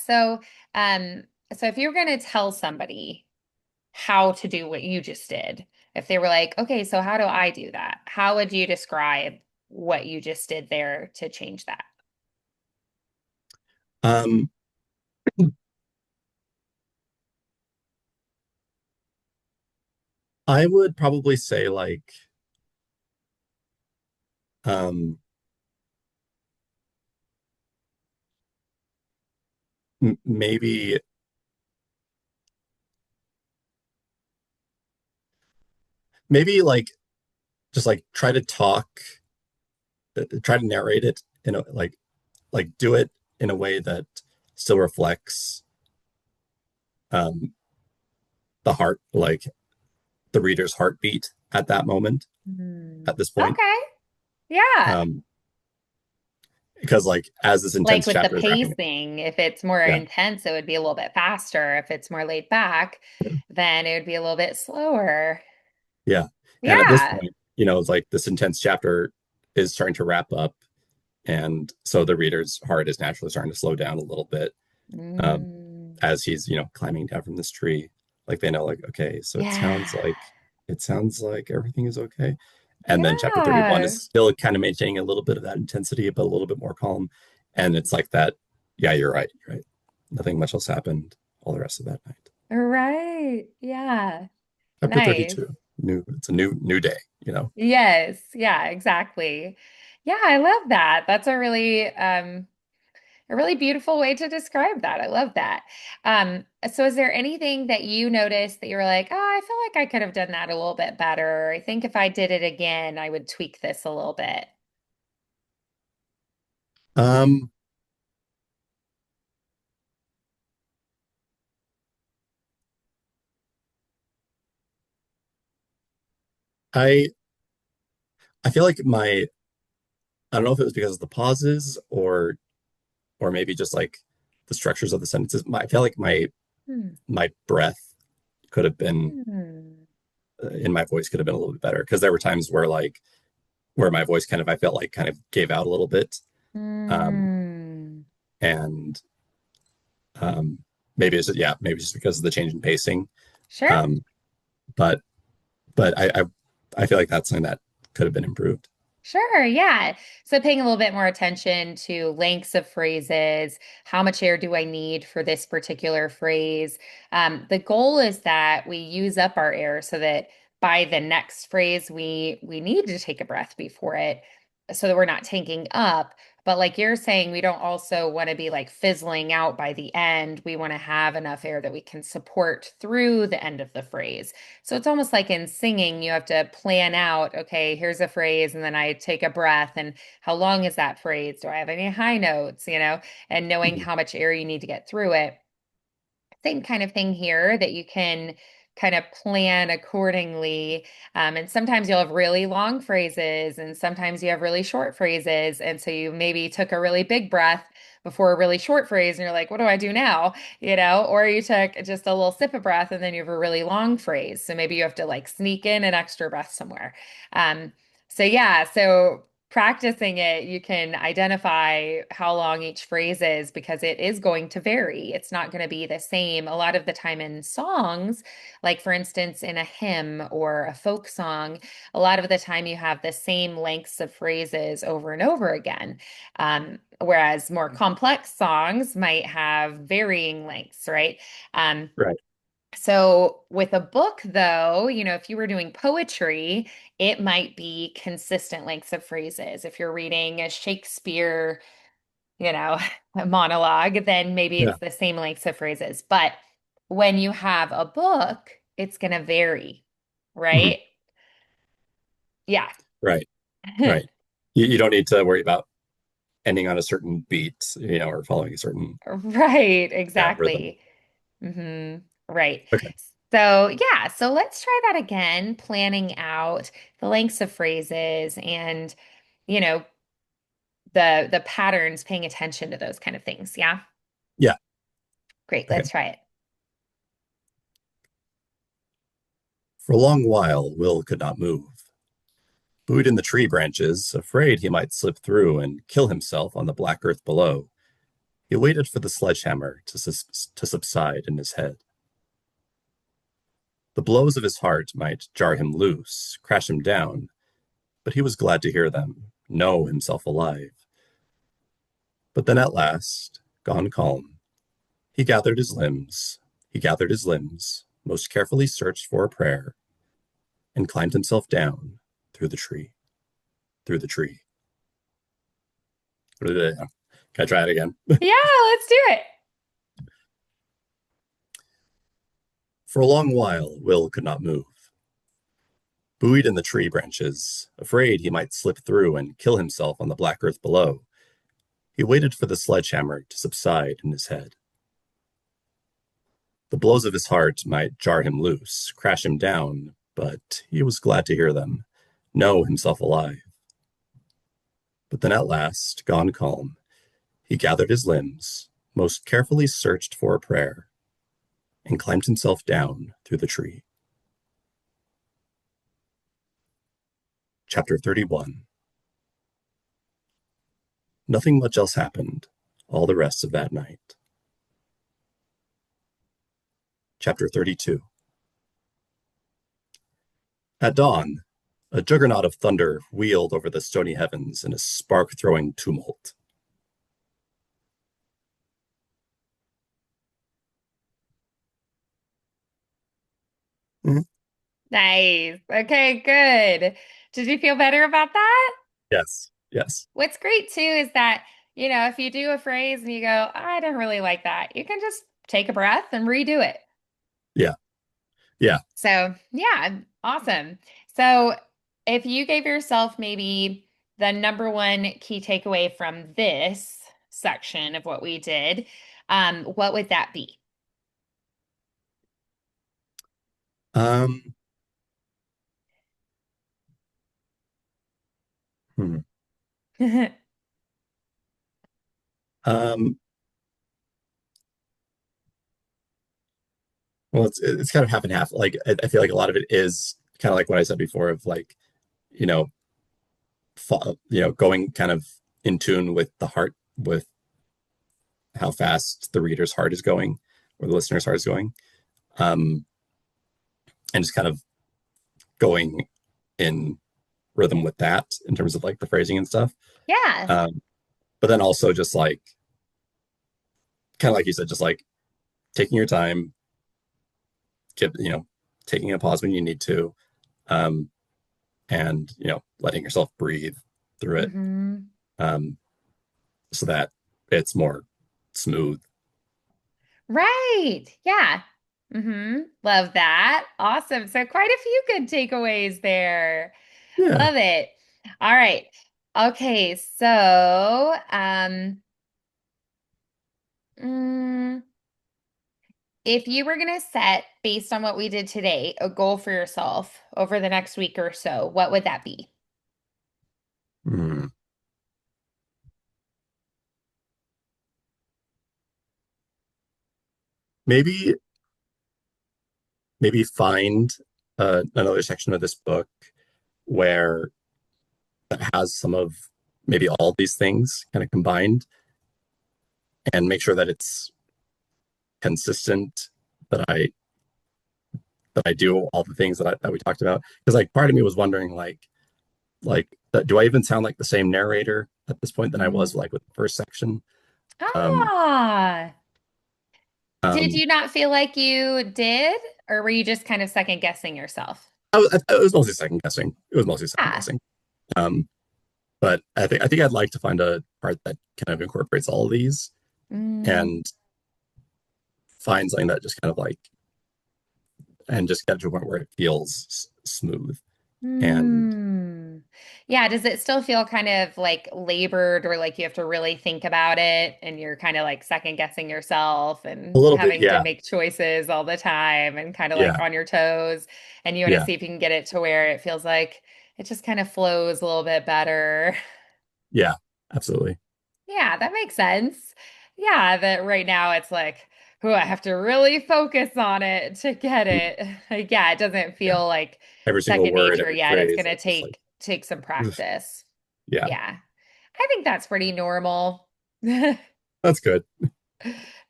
Um, so if you're going to tell somebody how to do what you just did, if they were like, okay, so how do I do that? How would you describe what you just did there to change that? Um, I would probably say like um, maybe like just like try to narrate it in a do it in a way that still reflects um, the heart, like the reader's heartbeat at that moment, Hmm. at this point. Okay. Yeah. Um, because like as this Like intense with the chapter is wrapping up, pacing, if it's more yeah, intense, it would be a little bit faster. If it's more laid back, yeah, then it would be a little bit slower. yeah. And at this Yeah. point, it's like this intense chapter is starting to wrap up, and so the reader's heart is naturally starting to slow down a little bit um, Mm. as he's climbing down from this tree. Like they know, like okay, so Yeah. it sounds like everything is okay. And then chapter 31 Yeah. is still kind of maintaining a little bit of that intensity, but a little bit more calm. And it's like that. Yeah, you're right. You're right. Nothing much else happened all the rest of that night. Right. Yeah. Chapter Nice. 32. It's a new day. Yes. Yeah, exactly. Yeah, I love that. That's a really beautiful way to describe that. I love that. So is there anything that you noticed that you were like, oh, I feel like I could have done that a little bit better. I think if I did it again, I would tweak this a little bit. Um, I I feel like I don't know if it was because of the pauses or maybe just like the structures of the sentences. I feel like Hmm. my breath could have been Hmm. in my voice could have been a little bit better because there were times where where my voice kind of I felt like kind of gave out a little bit. Um, Hmm. and um, maybe maybe just because of the change in pacing. Sure. Um, but but I feel like that's something that could have been improved. Sure, yeah. So paying a little bit more attention to lengths of phrases, how much air do I need for this particular phrase? The goal is that we use up our air so that by the next phrase we need to take a breath before it so that we're not tanking up. But like you're saying, we don't also want to be like fizzling out by the end. We want to have enough air that we can support through the end of the phrase. So it's almost like in singing, you have to plan out, okay, here's a phrase, and then I take a breath. And how long is that phrase? Do I have any high notes, and knowing Mhm. how much air you need to get through it. Same kind of thing here that you can kind of plan accordingly. And sometimes you'll have really long phrases, and sometimes you have really short phrases. And so you maybe took a really big breath before a really short phrase, and you're like, what do I do now? Or you took just a little sip of breath, and then you have a really long phrase. So maybe you have to like sneak in an extra breath somewhere. Um, so yeah, so practicing it, you can identify how long each phrase is because it is going to vary. It's not going to be the same. A lot of the time in songs, like for instance, in a hymn or a folk song, a lot of the time you have the same lengths of phrases over and over again. Whereas more complex songs might have varying lengths, right? Um, Right. so with a book, though, if you were doing poetry, it might be consistent lengths of phrases. If you're reading a Shakespeare, you know, a monologue, then maybe Yeah. it's the same lengths of phrases. But when you have a book, it's going to vary, Mhm. right? Yeah. Right. Right. You don't need to worry about ending on a certain beat, or following a certain, Right, yeah, rhythm. exactly. Right. Okay. So, yeah, so let's try that again, planning out the lengths of phrases and, you know, the patterns, paying attention to those kind of things. Yeah. Yeah. Great. Okay. Let's try it. For a long while, Will could not move. Buoyed in the tree branches, afraid he might slip through and kill himself on the black earth below, he waited for the sledgehammer to subside in his head. The blows of his heart might jar him loose, crash him down, but he was glad to hear them, know himself alive. But then at last, gone calm, he gathered his limbs, most carefully searched for a prayer, and climbed himself down through the tree, through the tree. Can I try it again? Yeah, let's do it. For a long while, Will could not move. Buoyed in the tree branches, afraid he might slip through and kill himself on the black earth below, he waited for the sledgehammer to subside in his head. The blows of his heart might jar him loose, crash him down, but he was glad to hear them, know himself alive. But then at last, gone calm, he gathered his limbs, most carefully searched for a prayer, and climbed himself down through the tree. Chapter 31. Nothing much else happened all the rest of that night. Chapter 32. At dawn, a juggernaut of thunder wheeled over the stony heavens in a spark throwing tumult. Mhm. Nice. Okay, good. Did you feel better about that? Yes, yes, What's great too is that, if you do a phrase and you go, I don't really like that, you can just take a breath and redo it. yeah, yeah. So, yeah, awesome. So, if you gave yourself maybe the number one key takeaway from this section of what we did, what would that be? Um, hmm. um, well, it's kind of half and half. Like I feel like a lot of it is kind of like what I said before of like, you know, going kind of in tune with the heart, with how fast the reader's heart is going, or the listener's heart is going, um, and just kind of going in. rhythm with that in terms of like the phrasing and stuff. Yeah. Um, but then also just like kind of like you said, just like taking your time, give taking a pause when you need to, um, and letting yourself breathe through it, Hmm. um, so that it's more smooth. Right. Yeah. Love that. Awesome. So quite a few good takeaways there. Yeah. Love it. All right. Okay, so mm, if you were going to set, based on what we did today, a goal for yourself over the next week or so, what would that be? Hmm. Maybe find another section of this book where that has some of maybe all these things kind of combined, and make sure that it's consistent, that I do all the things that we talked about. Because like part of me was wondering do I even sound like the same narrator at this point than I was Mm. like with the first section? Um, Ah, did um, you not feel like you did, or were you just kind of second guessing yourself? it was mostly second guessing. It was mostly second Ah. guessing. Um, but I think I'd like to find a part that kind of incorporates all of these Mm. and find something that just kind of like and just get to a point where it feels smooth. And Hmm. Yeah, does it still feel kind of like labored or like you have to really think about it and you're kind of like second guessing yourself a and little bit, having to yeah, make choices all the time and kind of like yeah, on your toes and you want to yeah, see if you can get it to where it feels like it just kind of flows a little bit better. yeah, absolutely. Yeah, that makes sense. Yeah, that right now it's like, oh, I have to really focus on it to get Mm, it. Like, yeah, it doesn't yeah, feel like every single second word, nature every yet. It's phrase, gonna it's just like, take some ugh, practice. yeah, Yeah. I think that's pretty normal. that's good.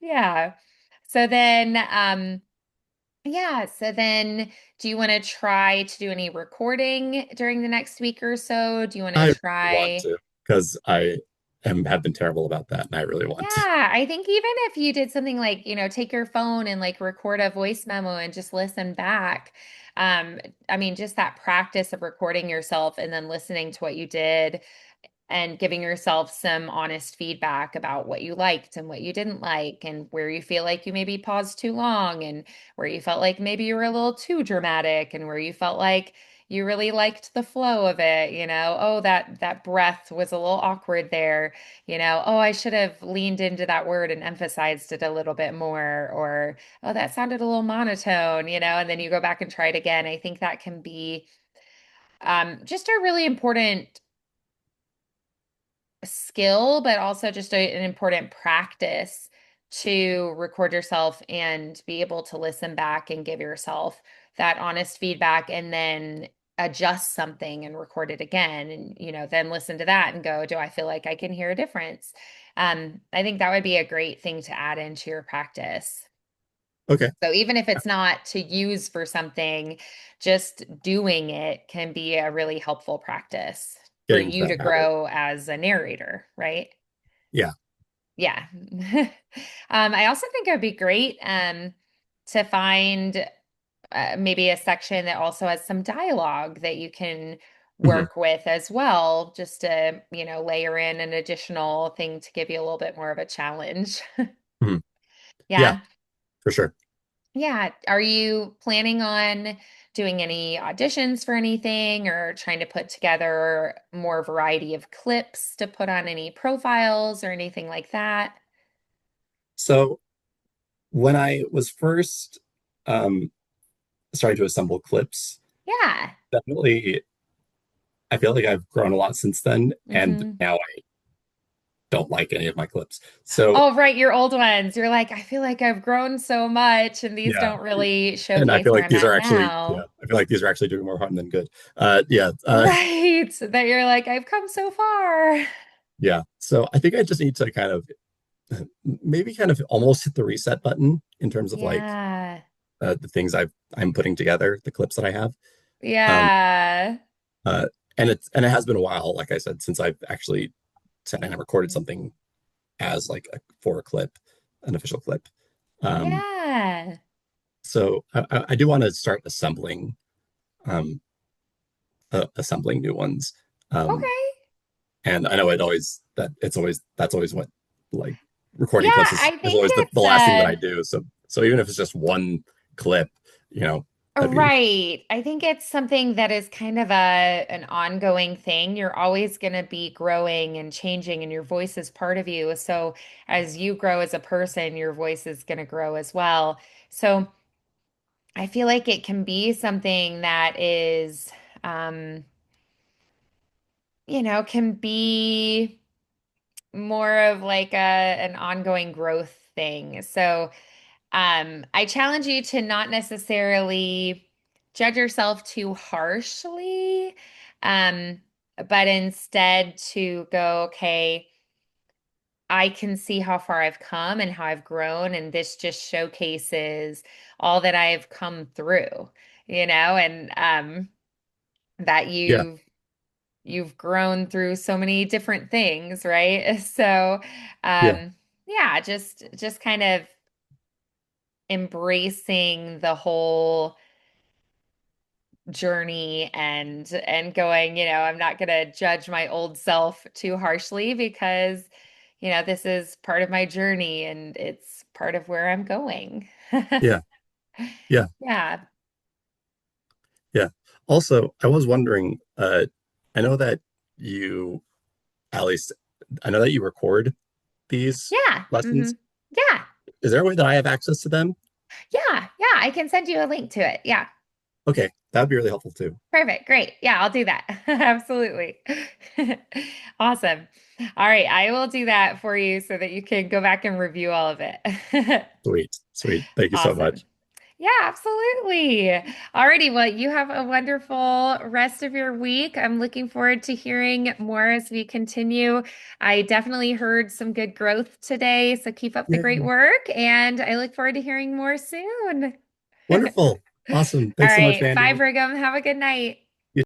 Yeah. So then, yeah, so then do you want to try to do any recording during the next week or so? Do you want to I really want try? to because have been terrible about that, and I really want to. Yeah, I think even if you did something like, take your phone and like record a voice memo and just listen back. I mean, just that practice of recording yourself and then listening to what you did and giving yourself some honest feedback about what you liked and what you didn't like and where you feel like you maybe paused too long and where you felt like maybe you were a little too dramatic and where you felt like you really liked the flow of it, oh, that breath was a little awkward there, oh, I should have leaned into that word and emphasized it a little bit more, or oh, that sounded a little monotone, and then you go back and try it again. I think that can be just a really important skill, but also just an important practice to record yourself and be able to listen back and give yourself that honest feedback and then adjust something and record it again and then listen to that and go, do I feel like I can hear a difference? I think that would be a great thing to add into your practice. Okay, So even if it's not to use for something, just doing it can be a really helpful practice for getting into you that to habit. grow as a narrator, right? Yeah. Yeah. I also think it would be great to find maybe a section that also has some dialogue that you can Hmm. work with as well, just to, layer in an additional thing to give you a little bit more of a challenge. Hmm. Yeah, Yeah. for sure. Yeah. Are you planning on doing any auditions for anything or trying to put together more variety of clips to put on any profiles or anything like that? So when I was first um, starting to assemble clips, Yeah. definitely I feel like I've grown a lot since then, and Hmm. now I don't like any of my clips. So Oh, right, your old ones. You're like, I feel like I've grown so much, and these yeah, don't really and I showcase feel where like I'm these are at actually yeah, now. I feel like these are actually doing more harm than good. Yeah, Right. That you're like, I've come so far. yeah. So I think I just need to kind of maybe kind of almost hit the reset button in terms of like Yeah. the things I'm putting together, the clips that I have. Um, Yeah. and it has been a while, like I said, since I've actually sat and recorded something as like for a clip, an official clip. Um, Yeah. so I do want to start um, assembling new ones. Um, Okay. and I know that's always what like Yeah, recording clips I is think always the it's last thing that I do. So even if it's just one clip, that'd be right. I think it's something that is kind of a an ongoing thing. You're always going to be growing and changing, and your voice is part of you. So as you grow as a person, your voice is going to grow as well. So I feel like it can be something that is, um, can be more of like an ongoing growth thing. So I challenge you to not necessarily judge yourself too harshly, um, but instead to go, okay, I can see how far I've come and how I've grown, and this just showcases all that I've come through, and that yeah, you've grown through so many different things, right? So, yeah, yeah, just kind of embracing the whole journey and going, I'm not going to judge my old self too harshly because, this is part of my journey and it's part of where I'm going. yeah, yeah, Yeah. yeah. Also, I was wondering, I know that you at least I know that you record these Yeah. lessons. Yeah. Is there a way that I have access to them? Yeah. Yeah. I can send you a link to it. Yeah. Okay, that would be really helpful too. Perfect. Great. Yeah, I'll do that. Absolutely. Awesome. All right. I will do that for you so that you can go back and review all of it. Sweet, sweet. Thank you so Awesome. much. Yeah, absolutely. Alrighty, well, you have a wonderful rest of your week. I'm looking forward to hearing more as we continue. I definitely heard some good growth today, so keep up the great Yay. work, and I look forward to hearing more soon. All Wonderful. Awesome. Thanks so much, right, bye, Mandy. Brigham. Have a good night.